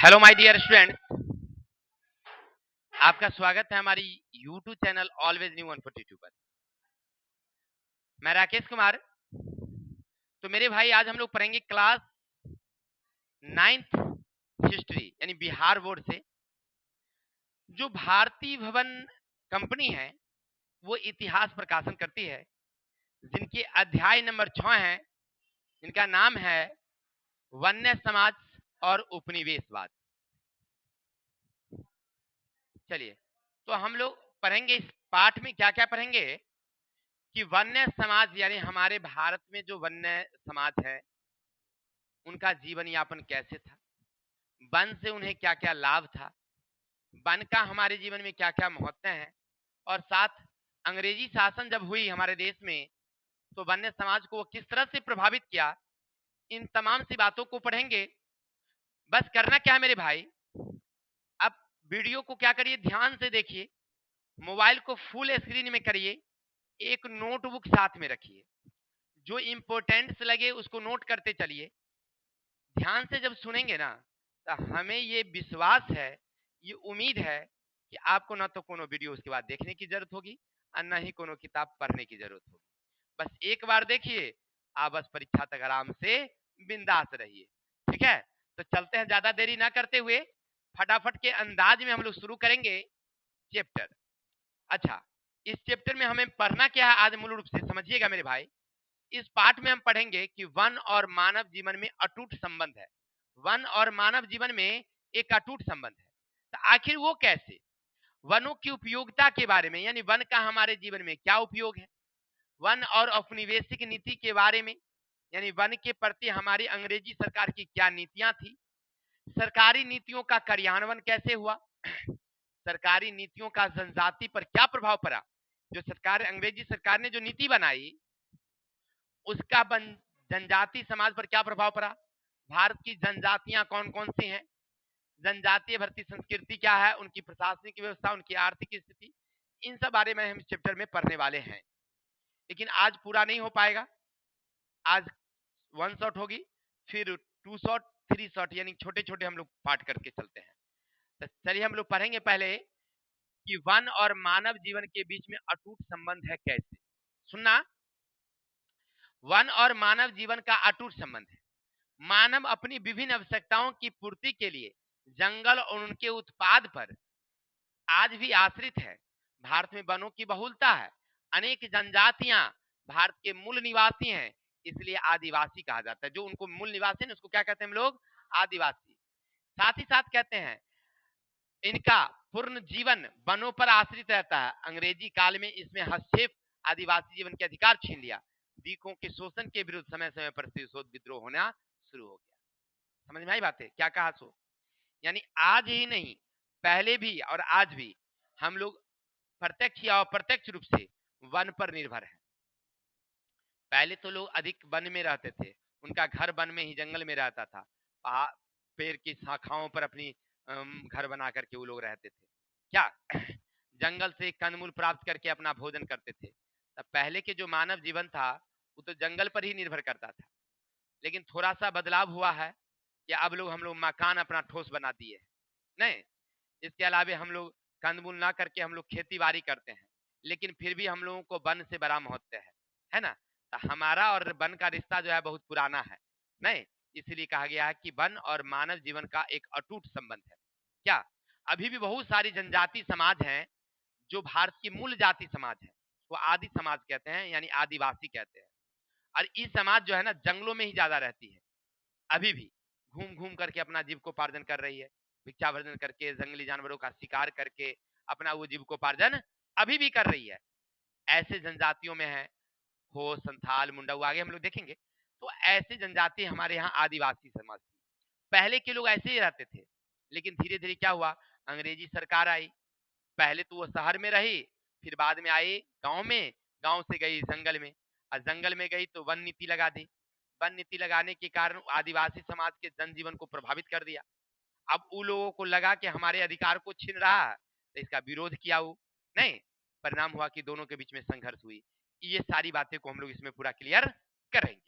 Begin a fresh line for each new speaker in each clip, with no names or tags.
Hello my dear student, आपका स्वागत है हमारी यूट्यूब चैनल ऑलवेज न्यू 142 पर। मैं राकेश कुमार। तो मेरे भाई, आज हम लोग पढ़ेंगे क्लास 9th हिस्ट्री यानी बिहार बोर्ड से। जो भारतीय भवन कंपनी है वो इतिहास प्रकाशन करती है, जिनके अध्याय नंबर 6 है, जिनका नाम है वन्य समाज और उपनिवेशवाद। चलिए, तो हम लोग पढ़ेंगे इस पाठ में क्या क्या पढ़ेंगे कि वन्य समाज यानी हमारे भारत में जो वन्य समाज है उनका जीवन यापन कैसे था, वन से उन्हें क्या क्या लाभ था, वन का हमारे जीवन में क्या क्या महत्व है, और साथ अंग्रेजी शासन जब हुई हमारे देश में तो वन्य समाज को वो किस तरह से प्रभावित किया, इन तमाम सी बातों को पढ़ेंगे। बस करना क्या है मेरे भाई, अब वीडियो को क्या करिए, ध्यान से देखिए, मोबाइल को फुल स्क्रीन में करिए, एक नोटबुक साथ में रखिए, जो इंपॉर्टेंट्स लगे उसको नोट करते चलिए। ध्यान से जब सुनेंगे ना तो हमें ये विश्वास है, ये उम्मीद है कि आपको ना तो कोनो वीडियो उसके बाद देखने की जरूरत होगी और ना ही कोनो किताब पढ़ने की जरूरत होगी। बस एक बार देखिए, आप बस परीक्षा तक आराम से बिंदास रहिए। ठीक है, तो चलते हैं, ज्यादा देरी ना करते हुए फटाफट के अंदाज में हम लोग शुरू करेंगे चैप्टर। अच्छा, इस चैप्टर में हमें पढ़ना क्या है आज मूल रूप से समझिएगा मेरे भाई। इस पाठ में हम पढ़ेंगे कि वन और मानव जीवन में अटूट संबंध है। वन और मानव जीवन में एक अटूट संबंध है, तो आखिर वो कैसे, वनों की उपयोगिता के बारे में, यानी वन का हमारे जीवन में क्या उपयोग है, वन और औपनिवेशिक नीति के बारे में, यानी वन के प्रति हमारी अंग्रेजी सरकार की क्या नीतियां थी, सरकारी नीतियों का कार्यान्वयन कैसे हुआ, सरकारी नीतियों का जनजाति पर क्या प्रभाव पड़ा, जो सरकार अंग्रेजी सरकार ने जो नीति बनाई उसका जनजाति समाज पर क्या प्रभाव पड़ा, भारत की जनजातियां कौन कौन सी हैं, जनजातीय भर्ती संस्कृति क्या है, उनकी प्रशासनिक व्यवस्था, उनकी आर्थिक स्थिति, इन सब बारे में हम इस चैप्टर में पढ़ने वाले हैं। लेकिन आज पूरा नहीं हो पाएगा, आज 1 शॉट होगी, फिर 2 शॉट, 3 शॉट, यानी छोटे छोटे हम लोग पाठ करके चलते हैं। तो चलिए हम लोग पढ़ेंगे पहले कि वन और मानव जीवन के बीच में अटूट संबंध है कैसे। सुनना, वन और मानव जीवन का अटूट संबंध है। मानव अपनी विभिन्न आवश्यकताओं की पूर्ति के लिए जंगल और उनके उत्पाद पर आज भी आश्रित है। भारत में वनों की बहुलता है, अनेक जनजातियां भारत के मूल निवासी हैं, इसलिए आदिवासी कहा जाता है। जो उनको मूल निवासी है उसको क्या कहते हैं हम लोग, आदिवासी। साथ ही साथ कहते हैं इनका पूर्ण जीवन वनों पर आश्रित रहता है। अंग्रेजी काल में इसमें हस्तक्षेप आदिवासी जीवन के अधिकार छीन लिया। दीकों के शोषण के विरुद्ध समय समय पर शोध विद्रोह होना शुरू हो गया। समझ में आई बात है, क्या कहा सो, यानी आज ही नहीं, पहले भी और आज भी हम लोग प्रत्यक्ष या अप्रत्यक्ष रूप से वन पर निर्भर है। पहले तो लोग अधिक वन में रहते थे, उनका घर वन में ही जंगल में रहता था, पेड़ की शाखाओं पर अपनी घर बना करके वो लोग रहते थे। क्या जंगल से कंदमूल प्राप्त करके अपना भोजन करते थे। तब पहले के जो मानव जीवन था वो तो जंगल पर ही निर्भर करता था। लेकिन थोड़ा सा बदलाव हुआ है कि अब लोग हम लोग मकान अपना ठोस बना दिए हैं। नहीं, इसके अलावा हम लोग कंदमूल ना करके हम लोग खेती बाड़ी करते हैं, लेकिन फिर भी हम लोगों को वन से बड़ा महत्व है ना। तो हमारा और वन का रिश्ता जो है बहुत पुराना है। नहीं, इसलिए कहा गया है कि वन और मानव जीवन का एक अटूट संबंध है। क्या अभी भी बहुत सारी जनजाति समाज हैं जो भारत की मूल जाति समाज है, वो आदि समाज कहते हैं, यानी आदिवासी कहते हैं। और ये समाज जो है ना जंगलों में ही ज्यादा रहती है, अभी भी घूम घूम करके अपना जीविकोपार्जन कर रही है, भिक्षावर्जन करके, जंगली जानवरों का शिकार करके अपना वो जीविकोपार्जन अभी भी कर रही है। ऐसे जनजातियों में है हो संथाल, मुंडा, आगे हम लोग देखेंगे। तो ऐसे जनजाति हमारे यहाँ आदिवासी समाज थी। पहले के लोग ऐसे ही रहते थे, लेकिन धीरे धीरे क्या हुआ, अंग्रेजी सरकार आई। पहले तो वो शहर में रही, फिर बाद में आई गांव में, गांव से गई जंगल में, और जंगल में गई तो वन नीति लगा दी। वन नीति लगाने के कारण आदिवासी समाज के जनजीवन को प्रभावित कर दिया। अब उन लोगों को लगा कि हमारे अधिकार को छीन रहा है, तो इसका विरोध किया। वो नहीं, परिणाम हुआ कि दोनों के बीच में संघर्ष हुई। ये सारी बातें को हम लोग इसमें पूरा क्लियर करेंगे।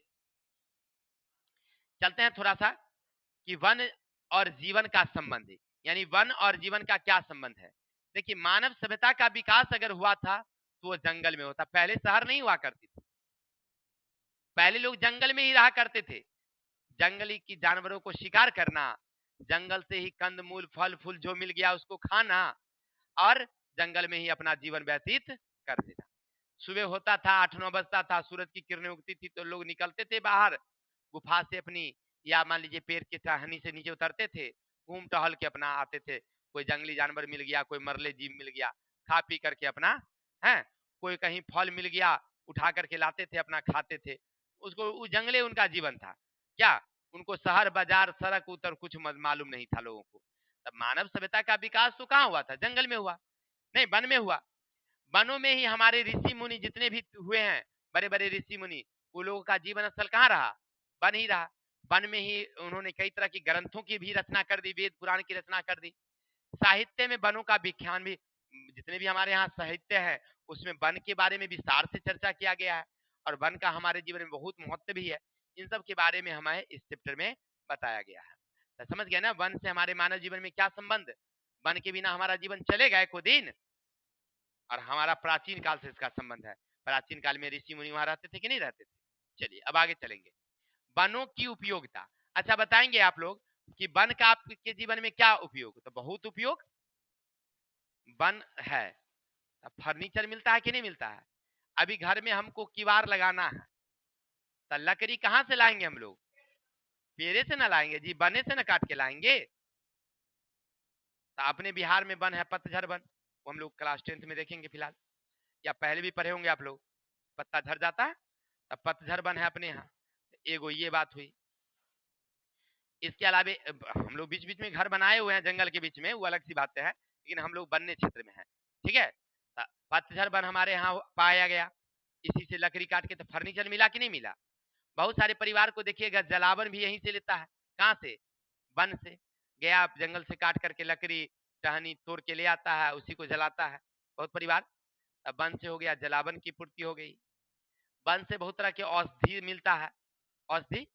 चलते हैं थोड़ा सा कि वन और जीवन का संबंध है, यानी वन और जीवन का क्या संबंध है। देखिए, मानव सभ्यता का विकास अगर हुआ था तो वो जंगल में होता, पहले शहर नहीं हुआ करती थी, पहले लोग जंगल में ही रहा करते थे। जंगली की जानवरों को शिकार करना, जंगल से ही कंदमूल फल फूल जो मिल गया उसको खाना, और जंगल में ही अपना जीवन व्यतीत कर देना। सुबह होता था, 8-9 बजता था, सूरज की किरणें उगती थी तो लोग निकलते थे बाहर गुफा से अपनी, या मान लीजिए पेड़ की टहनी से नीचे उतरते थे, घूम टहल के अपना आते थे। कोई जंगली जानवर मिल गया, कोई मरले जीव मिल गया, खा पी करके अपना है, कोई कहीं फल मिल गया उठा करके लाते थे, अपना खाते थे। उसको वो जंगले उनका जीवन था। क्या उनको शहर बाजार सड़क उतर कुछ मालूम नहीं था लोगों को। तब मानव सभ्यता का विकास तो कहाँ हुआ था, जंगल में हुआ, नहीं वन में हुआ। वनों में ही हमारे ऋषि मुनि जितने भी हुए हैं, बड़े बड़े ऋषि मुनि, वो लोगों का जीवन स्थल कहाँ रहा, वन ही रहा। वन में ही उन्होंने कई तरह की ग्रंथों की भी रचना कर दी, वेद पुराण की रचना कर दी। साहित्य में वनों का विख्यान भी, जितने भी हमारे यहाँ साहित्य है उसमें वन के बारे में विस्तार से चर्चा किया गया है, और वन का हमारे जीवन में बहुत महत्व भी है। इन सब के बारे में हमें इस चैप्टर में बताया गया है। तो समझ गया ना, वन से हमारे मानव जीवन में क्या संबंध, वन के बिना हमारा जीवन चलेगा एको दिन, और हमारा प्राचीन काल से इसका संबंध है। प्राचीन काल में ऋषि मुनि वहां रहते थे कि नहीं रहते थे। चलिए अब आगे चलेंगे, वनों की उपयोगिता। अच्छा बताएंगे आप लोग कि वन का आपके जीवन में क्या उपयोग, तो बहुत उपयोग वन है। फर्नीचर मिलता है कि नहीं मिलता है। अभी घर में हमको किवाड़ लगाना है, तो लकड़ी कहाँ से लाएंगे हम लोग, पेड़े से ना लाएंगे जी, बने से ना काट के लाएंगे। तो अपने बिहार में वन है पतझड़ वन, वो हम लोग क्लास 10th में देखेंगे फिलहाल, या पहले भी पढ़े होंगे आप लोग। पत्ता झड़ जाता है तब पतझड़ वन है अपने यहाँ। एगो ये बात हुई। इसके अलावे हम लोग बीच बीच में घर बनाए हुए हैं जंगल के बीच में, वो अलग सी बात है, लेकिन हम लोग बनने क्षेत्र में है, ठीक है। पतझड़ वन हमारे यहाँ पाया गया, इसी से लकड़ी काट के तो फर्नीचर मिला कि नहीं मिला। बहुत सारे परिवार को देखिएगा जलावन भी यहीं से लेता है, कहाँ से, वन से। गया जंगल से काट करके लकड़ी टहनी तोड़ के ले आता है, उसी को जलाता है बहुत परिवार। अब वन से हो गया, जलावन की पूर्ति हो गई। वन से बहुत तरह के औषधि मिलता है, औषधि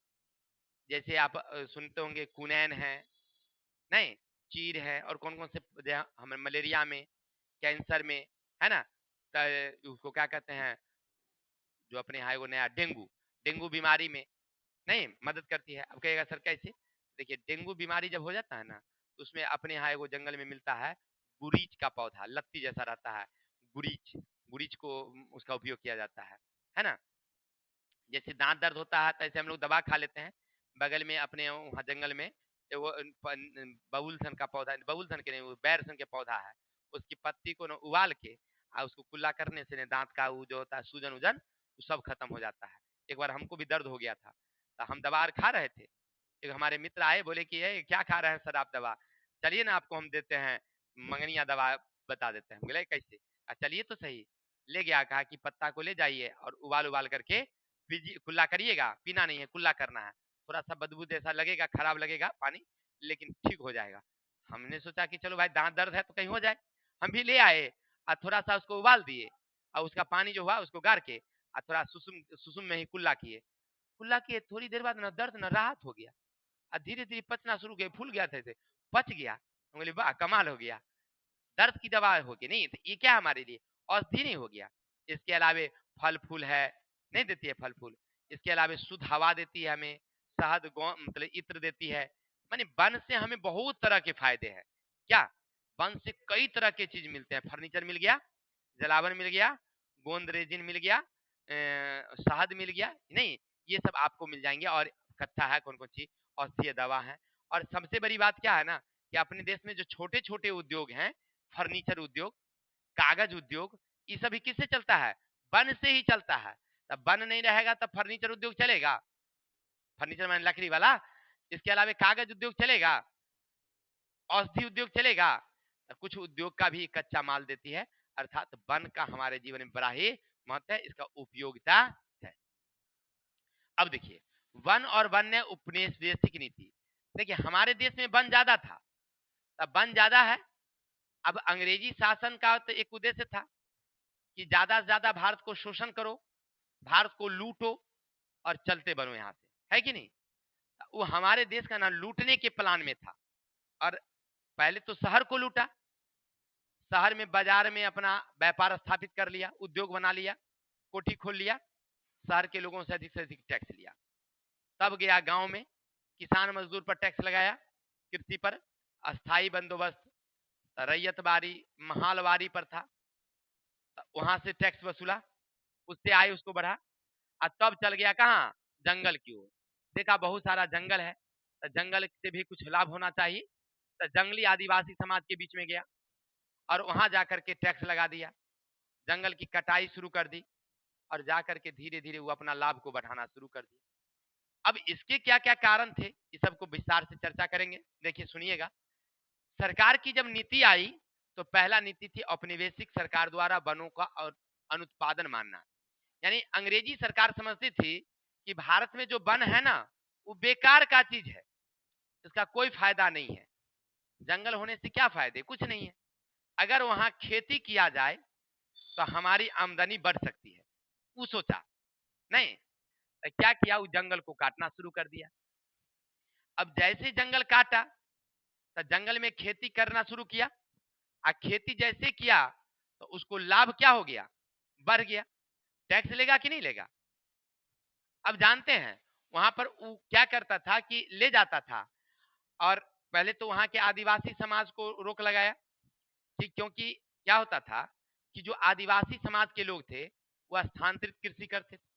जैसे आप सुनते होंगे कुनैन है, नहीं चीर है, और कौन कौन से हमें मलेरिया में, कैंसर में, है ना, तो उसको क्या कहते हैं, जो अपने यहाँ वो नया डेंगू, डेंगू बीमारी में नहीं मदद करती है। अब कहेगा सर कैसे, देखिए डेंगू बीमारी जब हो जाता है ना, तो उसमें अपने यहाँ वो जंगल में मिलता है गुरीच का पौधा, लत्ती जैसा रहता है, गुरीच, गुरीच को उसका उपयोग किया जाता है ना। जैसे दांत दर्द होता है तो ऐसे हम लोग दवा खा लेते हैं। बगल में अपने वहाँ जंगल में वो बबुल सन का पौधा, बबुल सन के नहीं, वो बैर सन के पौधा है, उसकी पत्ती को न उबाल के और उसको कुल्ला करने से दांत का वो जो होता है सूजन उजन वो सब खत्म हो जाता है। एक बार हमको भी दर्द हो गया था, तो हम दवा खा रहे थे, एक हमारे मित्र आए, बोले कि ये क्या खा रहे हैं सर आप दवा, चलिए ना आपको हम देते हैं मंगनिया दवा बता देते हैं। बोले कैसे, चलिए तो सही। ले गया, कहा कि पत्ता को ले जाइए और उबाल उबाल करके कुल्ला करिएगा, पीना नहीं है कुल्ला करना है, थोड़ा सा बदबू जैसा लगेगा, खराब लगेगा पानी, लेकिन ठीक हो जाएगा। हमने सोचा कि चलो भाई दांत दर्द है तो कहीं हो जाए, हम भी ले आए और थोड़ा सा उसको उबाल दिए, और उसका पानी जो हुआ उसको गार के और थोड़ा सुसुम सुसुम में ही कुल्ला किए। कुल्ला किए थोड़ी देर बाद ना दर्द ना राहत हो गया, और धीरे धीरे पचना शुरू किया, फूल गया था, पच गया। हम बोले वाह कमाल हो गया, दर्द की दवा हो गई। नहीं तो ये क्या हमारे लिए औषधि नहीं हो गया। इसके अलावे फल फूल है, नहीं देती है फल फूल। इसके अलावा शुद्ध हवा देती है हमें, शहद मतलब इत्र देती है। माने वन से हमें बहुत तरह के फायदे हैं। क्या, वन से कई तरह के चीज मिलते हैं, फर्नीचर मिल गया, जलावन मिल गया, गोंद रेजिन मिल गया, शहद मिल गया, नहीं ये सब आपको मिल जाएंगे। और कथा है कौन कौन सी औषधीय दवा है। और सबसे बड़ी बात क्या है ना, कि अपने देश में जो छोटे छोटे उद्योग हैं, फर्नीचर उद्योग, कागज उद्योग, ये सभी किससे चलता है, वन से ही चलता है। तब वन नहीं रहेगा तब फर्नीचर उद्योग चलेगा, फर्नीचर मैंने लकड़ी वाला। इसके अलावा कागज उद्योग चलेगा, औषधि उद्योग चलेगा, कुछ उद्योग का भी कच्चा माल देती है। अर्थात वन का हमारे जीवन में बड़ा ही महत्व है, इसका उपयोगिता है। अब देखिए, वन और वन्य उपनिवेशिक नीति। देखिए हमारे देश में वन ज्यादा था, तब वन ज्यादा है। अब अंग्रेजी शासन का तो एक उद्देश्य था कि ज्यादा से ज्यादा भारत को शोषण करो, भारत को लूटो और चलते बनो यहाँ से, है कि नहीं। वो हमारे देश का ना लूटने के प्लान में था, और पहले तो शहर को लूटा, शहर में बाजार में अपना व्यापार स्थापित कर लिया, उद्योग बना लिया, कोठी खोल लिया, शहर के लोगों से अधिक टैक्स लिया। तब गया गांव में, किसान मजदूर पर टैक्स लगाया, कृषि पर अस्थाई बंदोबस्त रैयतवारी महालवारी पर था, वहां से टैक्स वसूला, उससे आय उसको बढ़ा, और तब चल गया कहाँ, जंगल की ओर। देखा बहुत सारा जंगल है, तो जंगल से भी कुछ लाभ होना चाहिए, तो जंगली आदिवासी समाज के बीच में गया और वहां जाकर के टैक्स लगा दिया, जंगल की कटाई शुरू कर दी, और जाकर के धीरे धीरे वो अपना लाभ को बढ़ाना शुरू कर दिया। अब इसके क्या क्या कारण थे, इस सबको विस्तार से चर्चा करेंगे। देखिए सुनिएगा, सरकार की जब नीति आई तो पहला नीति थी औपनिवेशिक सरकार द्वारा वनों का और अनुत्पादन मानना। यानी अंग्रेजी सरकार समझती थी कि भारत में जो वन है ना, वो बेकार का चीज है, इसका कोई फायदा नहीं है, जंगल होने से क्या फायदे, कुछ नहीं है, अगर वहां खेती किया जाए तो हमारी आमदनी बढ़ सकती है। वो सोचा नहीं, तो क्या किया, वो जंगल को काटना शुरू कर दिया। अब जैसे जंगल काटा तो जंगल में खेती करना शुरू किया, और खेती जैसे किया तो उसको लाभ क्या हो गया, बढ़ गया। टैक्स लेगा कि नहीं लेगा। अब जानते हैं वहां पर वो क्या करता था कि ले जाता था, और पहले तो वहां के आदिवासी समाज को रोक लगाया कि, क्योंकि क्या होता था कि जो आदिवासी समाज के लोग थे वो स्थानांतरित कृषि करते थे,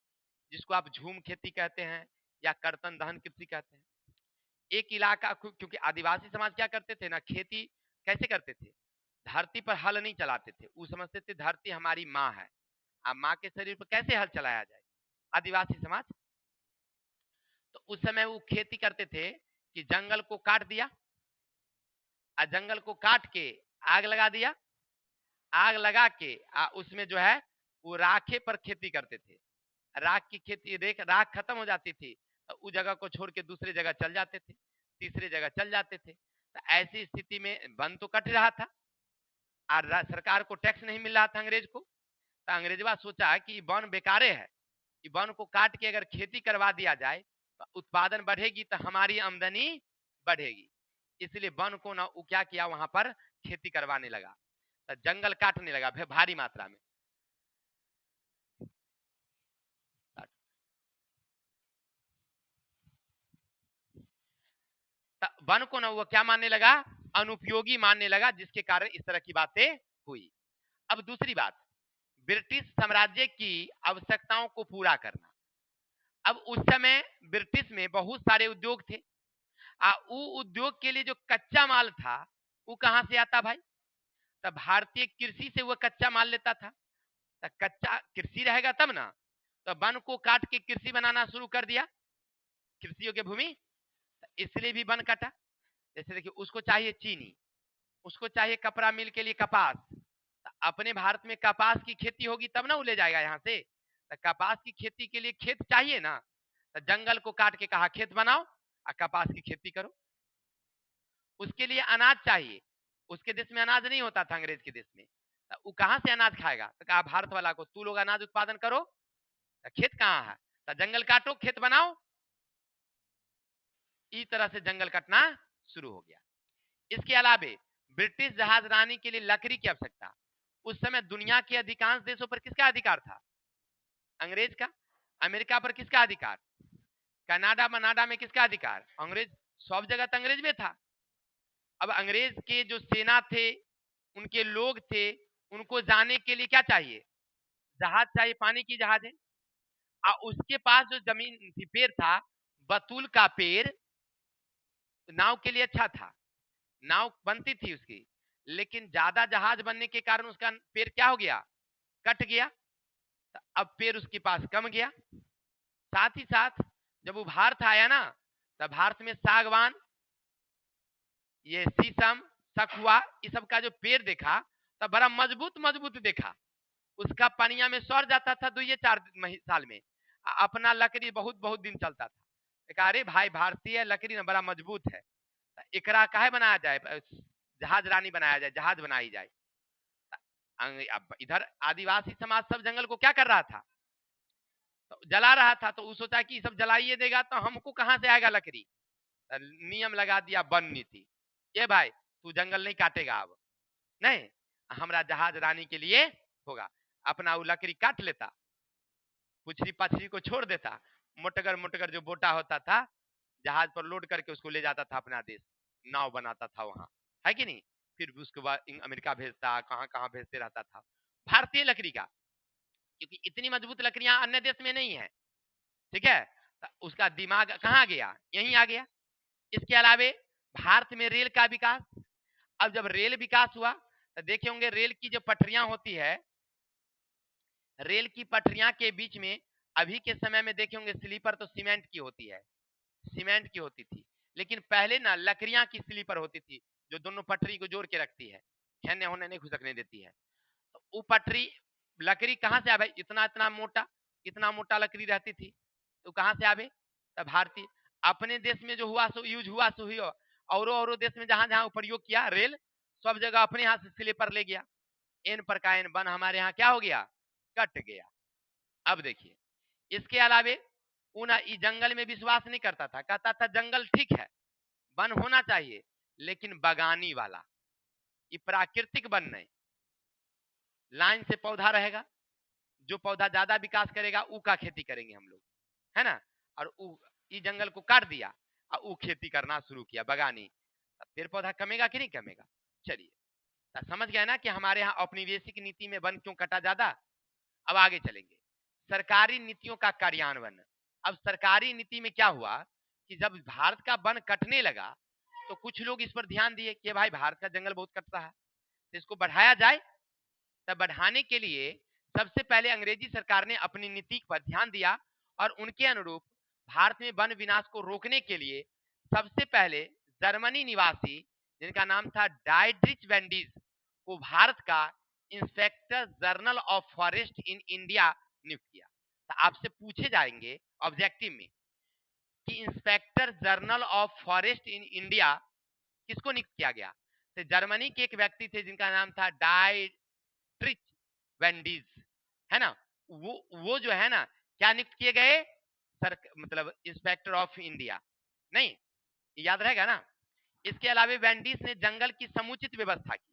जिसको आप झूम खेती कहते हैं या कर्तन दहन कृषि कहते हैं। एक इलाका, क्योंकि आदिवासी समाज क्या करते थे ना, खेती कैसे करते थे, धरती पर हल नहीं चलाते थे, वो समझते थे धरती हमारी माँ है, अब माँ के शरीर पर कैसे हल चलाया जाए, आदिवासी समाज। तो उस समय वो खेती करते थे कि जंगल को काट दिया, और जंगल को काट के आग लगा दिया, आग लगा के उसमें जो है वो राखे पर खेती करते थे, राख की खेती, राख खत्म हो जाती थी तो उस जगह को छोड़ के दूसरे जगह चल जाते थे, तीसरे जगह चल जाते थे। तो ऐसी स्थिति में वन तो कट रहा था और सरकार को टैक्स नहीं मिल रहा था अंग्रेज को, तो अंग्रेजवा सोचा कि वन बेकारे है, कि वन को काट के अगर खेती करवा दिया जाए तो उत्पादन बढ़ेगी, तो हमारी आमदनी बढ़ेगी। इसलिए वन को ना वो क्या किया, वहां पर खेती करवाने लगा, तो जंगल काटने लगा भारी मात्रा में। वन को ना वो क्या मानने लगा, अनुपयोगी मानने लगा, जिसके कारण इस तरह की बातें हुई। अब दूसरी बात, ब्रिटिश साम्राज्य की आवश्यकताओं को पूरा करना। अब उस समय ब्रिटिश में बहुत सारे उद्योग थे, वो उद्योग के लिए जो कच्चा माल था वो कहां से आता भाई, तब भारतीय कृषि से वो कच्चा माल लेता था। तो कच्चा कृषि रहेगा तब ना, तो वन को काट के कृषि बनाना शुरू कर दिया, कृषि योग्य भूमि, इसलिए भी वन कटा। जैसे देखिए, उसको चाहिए चीनी, उसको चाहिए कपड़ा मिल के लिए कपास, तो अपने भारत में कपास की खेती होगी तब ना वो ले जाएगा यहाँ से, तो कपास की खेती के लिए खेत चाहिए ना, तो जंगल को काट के कहा खेत बनाओ और कपास की खेती करो। उसके लिए अनाज चाहिए, उसके देश में अनाज नहीं होता था अंग्रेज के देश में, तो वो कहां से अनाज खाएगा, तो कहा भारत वाला को तू लोग अनाज उत्पादन करो, तो खेत कहाँ है, तो जंगल काटो खेत बनाओ। इस तरह से जंगल कटना शुरू हो गया। इसके अलावे ब्रिटिश जहाज रानी के लिए लकड़ी की आवश्यकता। उस समय दुनिया के अधिकांश देशों पर किसका अधिकार था, अंग्रेज का। अमेरिका पर किसका अधिकार, कनाडा मनाडा में किसका अधिकार, अंग्रेज। सब जगह तो अंग्रेज में था। अब अंग्रेज के जो सेना थे, उनके लोग थे, उनको जाने के लिए क्या चाहिए, जहाज चाहिए, पानी की जहाज है। और उसके पास जो जमीन थी, पेड़ था, बतूल का पेड़, नाव के लिए अच्छा था, नाव बनती थी उसकी, लेकिन ज्यादा जहाज बनने के कारण उसका पेड़ क्या हो गया, कट गया। तो अब पेड़ उसके पास कम गया। साथ ही साथ जब वो भारत आया ना, तब भारत में सागवान, ये शीशम, सखुआ, इस सब का जो पेड़ देखा तब बड़ा मजबूत मजबूत देखा, उसका पनिया में सड़ जाता था 2 या 4 साल में, अपना लकड़ी बहुत बहुत दिन चलता था। कहा अरे भाई, भारतीय लकड़ी ना बड़ा मजबूत है, एकरा काहे बनाया जाए, जहाज रानी बनाया जाए, जहाज बनाई जाए। अब इधर आदिवासी समाज सब जंगल को क्या कर रहा था, तो जला रहा था, तो वो सोचा कि सब जलाइए देगा तो हमको कहां से आएगा लकड़ी, नियम लगा दिया वन नीति। ये भाई तू जंगल नहीं काटेगा, अब नहीं, हमारा जहाज रानी के लिए होगा। अपना वो लकड़ी काट लेता, पुछरी पछरी को छोड़ देता, मोटगर मोटगर जो बोटा होता था जहाज पर लोड करके उसको ले जाता था अपना देश, नाव बनाता था वहां, है कि नहीं। फिर भी उसके बाद अमेरिका भेजता, कहाँ कहाँ भेजते रहता था। भारतीय लकड़ी का, क्योंकि इतनी मजबूत लकड़ियां अन्य देश में नहीं है, ठीक है। तो उसका दिमाग कहाँ गया, यहीं आ गया। इसके अलावे भारत में रेल का विकास। अब जब रेल विकास हुआ तो देखे होंगे रेल की जो पटरियां होती है, रेल की पटरियां के बीच में अभी के समय में देखे होंगे स्लीपर तो सीमेंट की होती है, सीमेंट की होती थी, लेकिन पहले ना लकड़ियां की स्लीपर होती थी जो दोनों पटरी को जोड़ के रखती है, हेने होने नहीं घुसकने देती है। तो वो पटरी लकड़ी कहाँ से आवे, इतना इतना मोटा, इतना मोटा लकड़ी रहती थी, तो कहाँ से आवे। तो भारतीय अपने देश में जो हुआ सो यूज हुआ सो हुआ, औरों देश में जहां जहां प्रयोग किया रेल, सब जगह अपने यहाँ से स्लीपर ले गया। एन पर का एन बन हमारे यहाँ क्या हो गया, कट गया। अब देखिए, इसके अलावे उना जंगल में विश्वास नहीं करता था, कहता था जंगल ठीक है, वन होना चाहिए, लेकिन बगानी वाला, ये प्राकृतिक वन नहीं। लाइन से पौधा रहेगा, जो पौधा ज्यादा विकास करेगा ऊ का खेती करेंगे हम लोग, है ना। और ये जंगल को काट दिया और ऊ खेती करना शुरू किया बगानी, पेड़ पौधा कमेगा कि नहीं कमेगा। चलिए, तो समझ गया ना कि हमारे यहाँ औपनिवेशिक नीति में वन क्यों कटा ज्यादा। अब आगे चलेंगे, सरकारी नीतियों का कार्यान्वयन। अब सरकारी नीति में क्या हुआ कि जब भारत का वन कटने लगा तो कुछ लोग इस पर ध्यान दिए कि भाई भारत का जंगल बहुत कट रहा है, तो इसको बढ़ाया जाए। तब बढ़ाने के लिए सबसे पहले अंग्रेजी सरकार ने अपनी नीति पर ध्यान दिया और उनके अनुरूप भारत में वन विनाश को रोकने के लिए सबसे पहले जर्मनी निवासी जिनका नाम था डाइड्रिच वेंडीज को भारत का inspector general of forest in India नियुक्त किया। तो आपसे पूछे जाएंगे ऑब्जेक्टिव में कि inspector general of forest in India किसको नियुक्त किया गया। तो जर्मनी के एक व्यक्ति थे जिनका नाम था डाइट्रिच वेंडीज, है ना। वो जो है ना क्या नियुक्त किए गए, सर मतलब इंस्पेक्टर ऑफ इंडिया, नहीं याद रहेगा ना। इसके अलावा वेंडीज ने जंगल की समुचित व्यवस्था की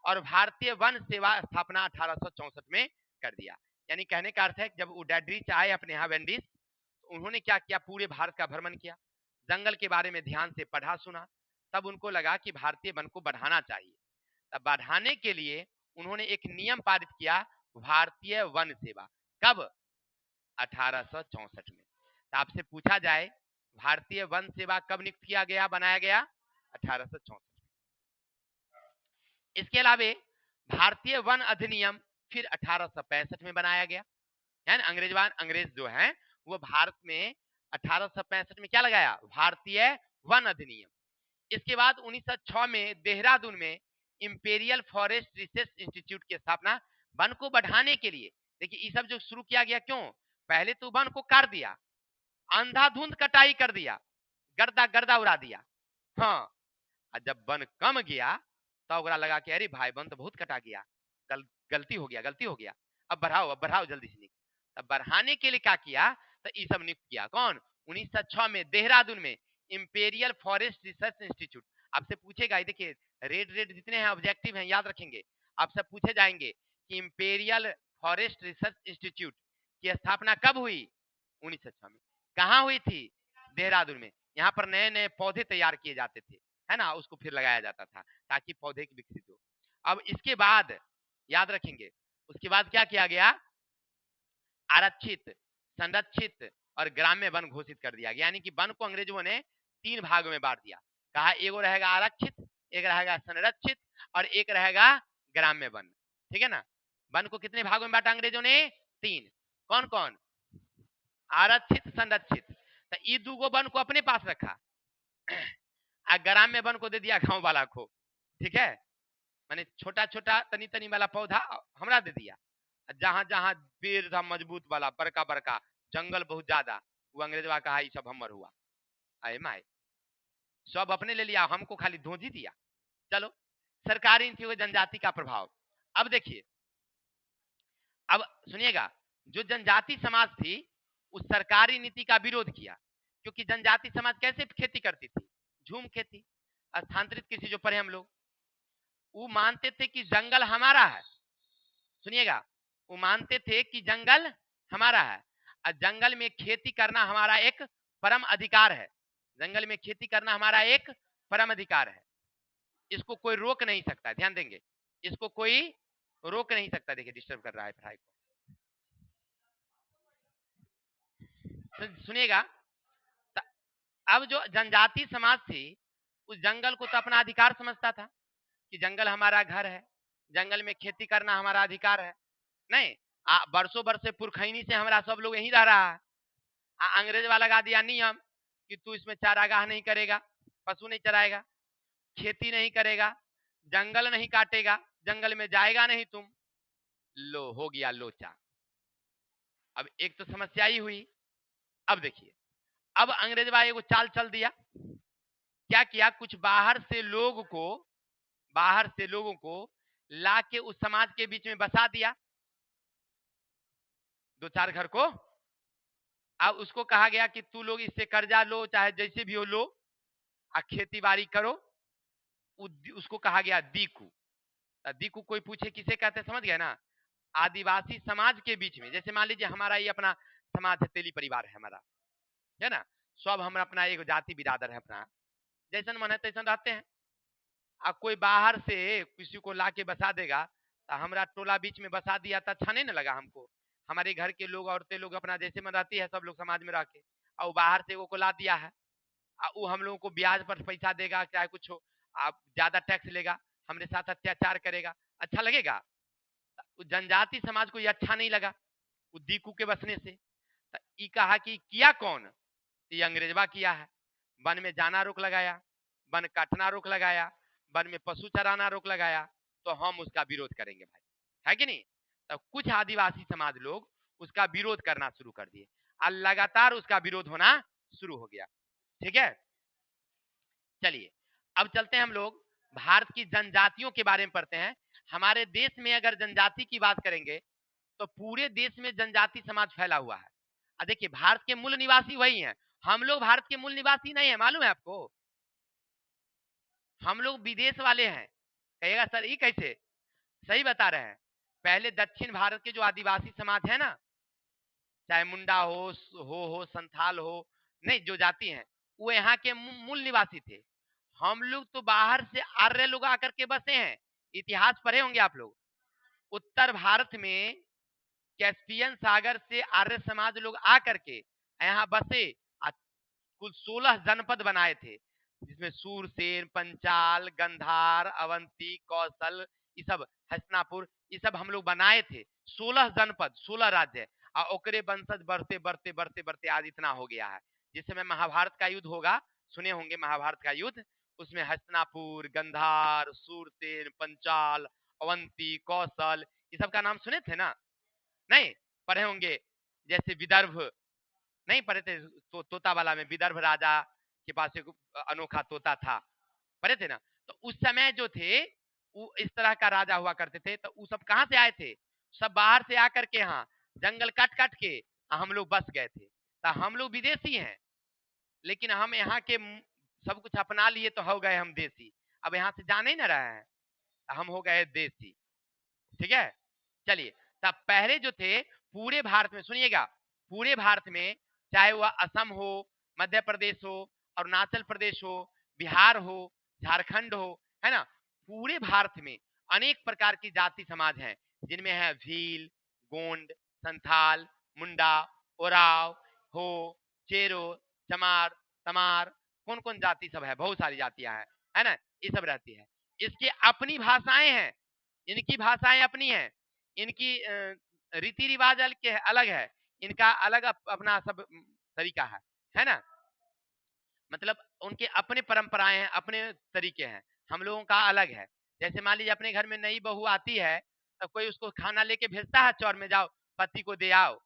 और भारतीय वन सेवा स्थापना 1864 में कर दिया। यानी कहने का अर्थ है जब वो डाइट्रिच आए अपने यहाँ वेंडीज, उन्होंने क्या किया, पूरे भारत का भ्रमण किया, जंगल के बारे में ध्यान से पढ़ा सुना, तब उनको लगा कि भारतीय वन को बढ़ाना चाहिए। तब बढ़ाने के लिए उन्होंने एक नियम पारित किया, भारतीय वन सेवा। कब, 1864 में। तो आपसे पूछा जाए भारतीय वन सेवा कब नियुक्त किया गया, बनाया गया, 1864। इसके अलावा भारतीय वन अधिनियम फिर 1865 में बनाया गया, है ना। अंग्रेज जो है वो भारत में 1865 में क्या लगाया, भारतीय वन अधिनियम। इसके बाद 1906 में देहरादून में इंपेरियल फॉरेस्ट रिसर्च इंस्टीट्यूट की स्थापना वन को बढ़ाने के लिए। देखिए ये सब जो शुरू किया गया, क्यों, पहले तो वन को काट दिया, अंधाधुंध कटाई कर दिया, गर्दा गर्दा उड़ा दिया, हाँ। और जब वन कम गया तो ओकरा लगा कि अरे भाई वन तो बहुत कटा गया, गलती हो गया, गलती हो गया, अब बढ़ाओ जल्दी से। तब बढ़ाने के लिए क्या किया, तो ये सब नियुक्त किया, कौन, 1906 में देहरादून में इंपेरियल फॉरेस्ट रिसर्च इंस्टीट्यूट। आपसे पूछेगा, देखिए रेड रेड जितने हैं ऑब्जेक्टिव हैं याद रखेंगे, आपसे पूछे जाएंगे कि इंपेरियल फॉरेस्ट रिसर्च इंस्टीट्यूट की स्थापना कब हुई, 1906 में। कहाँ हुई थी, देहरादून में। यहाँ पर नए नए पौधे तैयार किए जाते थे, है ना, उसको फिर लगाया जाता था ताकि पौधे की विकसित हो। अब इसके बाद याद रखेंगे, उसके बाद क्या किया गया, आरक्षित, संरक्षित और ग्राम्य वन घोषित कर दिया गया। यानी कि वन को अंग्रेजों ने 3 भागों में बांट दिया, कहा एगो रहेगा आरक्षित, एक रहेगा संरक्षित और एक रहेगा ग्राम्य वन, ठीक है ना। वन को कितने भागों में बांटा अंग्रेजों ने, 3। कौन कौन, आरक्षित, संरक्षित। तो ये दूगो वन को अपने पास रखा, ग्राम्य वन को दे दिया गांव वाला को, ठीक है। माने छोटा छोटा तनी तनी वाला पौधा हमरा दे दिया, जहां जहां पेड़ था मजबूत वाला बड़का बड़का जंगल बहुत ज्यादा, वो अंग्रेजवा कहा ये सब हमर हुआ, आए माए सब अपने ले लिया, हमको खाली धोजी दिया। चलो, सरकारी नीतियों के जनजाति का प्रभाव। अब देखिए, अब सुनिएगा, जो जनजाति समाज थी उस सरकारी नीति का विरोध किया, क्योंकि जनजाति समाज कैसे खेती करती थी, झूम खेती। स्थानांतरित कृषि जो पढ़े हम लोग, वो मानते थे कि जंगल हमारा है। सुनिएगा, वो मानते थे कि जंगल हमारा है और जंगल में खेती करना हमारा एक परम अधिकार है। जंगल में खेती करना हमारा एक परम अधिकार है, इसको कोई रोक नहीं सकता। ध्यान देंगे, इसको कोई रोक नहीं सकता। देखिए डिस्टर्ब कर रहा है पढ़ाई को। सुनिएगा, अब जो जनजाति समाज थी उस जंगल को तो अपना अधिकार समझता था कि जंगल हमारा घर है, जंगल में खेती करना हमारा अधिकार है। नहीं, बरसों बरसे पुरखैनी से हमारा सब लोग यहीं रह रहा है। अंग्रेज वाला लगा दिया नियम कि तू इसमें चारागाह नहीं करेगा, पशु नहीं चराएगा, खेती नहीं करेगा, जंगल नहीं काटेगा, जंगल में जाएगा नहीं तुम। लो हो गया लोचा। अब एक तो समस्या ही हुई। अब देखिए, अब अंग्रेज भाई को चाल चल दिया। क्या किया, कुछ बाहर से लोगों को ला के उस समाज के बीच में बसा दिया, 2-4 घर को। अब उसको कहा गया कि तू लोग इससे कर्जा लो, चाहे जैसे भी हो लो, खेती बाड़ी करो। उसको कहा गया दीकू। दीकू कोई पूछे किसे कहते हैं, समझ गए ना? आदिवासी समाज के बीच में, जैसे मान लीजिए हमारा ये अपना समाज है, तेली परिवार है हमारा, है ना? सब हम अपना एक जाति बिरादर है अपना, जैसन मन है तैसन रहते हैं। अब कोई बाहर से किसी को ला के बसा देगा तो हमारा टोला बीच में बसा दिया तो अच्छा नहीं ना लगा हमको। हमारे घर के लोग, औरतें लोग अपना जैसे मन रहती है, सब लोग समाज में रह के, और बाहर से वो को ला दिया है। वो हम लोगों को ब्याज पर पैसा देगा, चाहे कुछ हो, आप ज्यादा टैक्स लेगा, हमारे साथ अत्याचार करेगा, अच्छा लगेगा? जनजाति समाज को ये अच्छा नहीं लगा वो दीकू के बसने से। तो ये कहा कि किया कौन? ये अंग्रेजवा किया है। वन में जाना रोक लगाया, वन काटना रोक लगाया, वन में पशु चराना रोक लगाया, तो हम उसका विरोध करेंगे भाई, है कि नहीं? तो कुछ आदिवासी समाज लोग उसका विरोध करना शुरू कर दिए और लगातार उसका विरोध होना शुरू हो गया। ठीक है, चलिए अब चलते हैं हम लोग भारत की जनजातियों के बारे में पढ़ते हैं। हमारे देश में अगर जनजाति की बात करेंगे तो पूरे देश में जनजाति समाज फैला हुआ है। देखिए, भारत के मूल निवासी वही हैं। हम लोग भारत के मूल निवासी नहीं है, मालूम है आपको? हम लोग विदेश वाले हैं। कहिएगा सर ये कैसे? सही बता रहे हैं। पहले दक्षिण भारत के जो आदिवासी समाज है ना, चाहे मुंडा हो संथाल हो, नहीं जो जाति हैं, वो यहाँ के मूल निवासी थे। हम लोग तो बाहर से आर्य लोग आकर के बसे हैं। इतिहास पढ़े होंगे आप लोग। उत्तर भारत में कैस्पियन सागर से आर्य समाज लोग आकर के यहाँ बसे, कुल 16 जनपद बनाए थे, जिसमें सूरसेन, पंचाल, गंधार, अवंती, कौशल, ये सब, हस्तिनापुर, ये सब हम लोग बनाए थे। 16 जनपद, 16 राज्य, और ओकरे वंशज बढ़ते बढ़ते बढ़ते बढ़ते आज इतना हो गया है। जिस समय महाभारत का युद्ध होगा, सुने होंगे महाभारत का युद्ध, उसमें हस्तिनापुर, गंधार, सूरसेन, पंचाल, अवंती, कौशल, ये सब का नाम सुने थे ना? नहीं पढ़े होंगे। जैसे विदर्भ, नहीं पढ़े थे? तोता वाला में विदर्भ राजा के पास एक अनोखा तोता था, पढ़े थे ना? तो उस समय जो थे वो इस तरह का राजा हुआ करते थे। तो वो सब कहां से आए थे? सब बाहर से आकर के यहाँ जंगल काट काट के हम लोग बस गए थे। तो हम लोग विदेशी हैं, लेकिन हम यहाँ के सब कुछ अपना लिए तो हो गए हम देसी। अब यहाँ से जा नहीं ना रहे हैं, हम हो गए देसी। ठीक है, चलिए। तब पहले जो थे पूरे भारत में, सुनिएगा, पूरे भारत में, चाहे वह असम हो, मध्य प्रदेश हो, अरुणाचल प्रदेश हो, बिहार हो, झारखंड हो, है ना, पूरे भारत में अनेक प्रकार की जाति समाज हैं, जिनमें है भील, गोंड, संथाल, मुंडा, ओराव, हो, चेरो, चमार, तमार, कौन कौन जाति सब है, बहुत सारी जातियां हैं, है ना, ये सब रहती है। इसकी अपनी भाषाएं हैं, इनकी भाषाएं अपनी हैं, इनकी रीति रिवाज अलग है, इनका अलग अपना सब तरीका है ना? मतलब उनके अपने परंपराएं हैं, अपने तरीके हैं, हम लोगों का अलग है। जैसे मान लीजिए अपने घर में नई बहू आती है तो कोई उसको खाना लेके भेजता है, चौर में जाओ पति को दे आओ,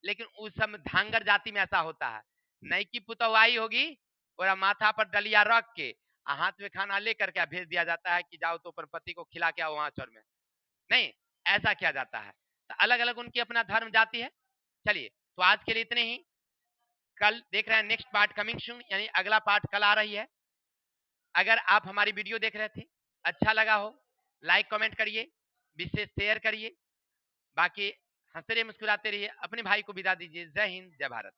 लेकिन उस समय धांगर जाति में ऐसा होता है, नई की पुतवाई होगी और माथा पर डलिया रख के हाथ में खाना लेकर के भेज दिया जाता है कि जाओ तो पर पति को खिला के आओ वहां चौर में। नहीं, ऐसा किया जाता है। तो अलग अलग उनकी अपना धर्म जाति है। चलिए, तो आज के लिए इतने ही। कल देख रहे हैं नेक्स्ट पार्ट कमिंग सून, यानी अगला पार्ट कल आ रही है। अगर आप हमारी वीडियो देख रहे थे, अच्छा लगा हो, लाइक कमेंट करिए, विशेष शेयर करिए। बाकी हंसते रहिए, मुस्कुराते रहिए, अपने भाई को विदा दीजिए। जय हिंद, जय भारत।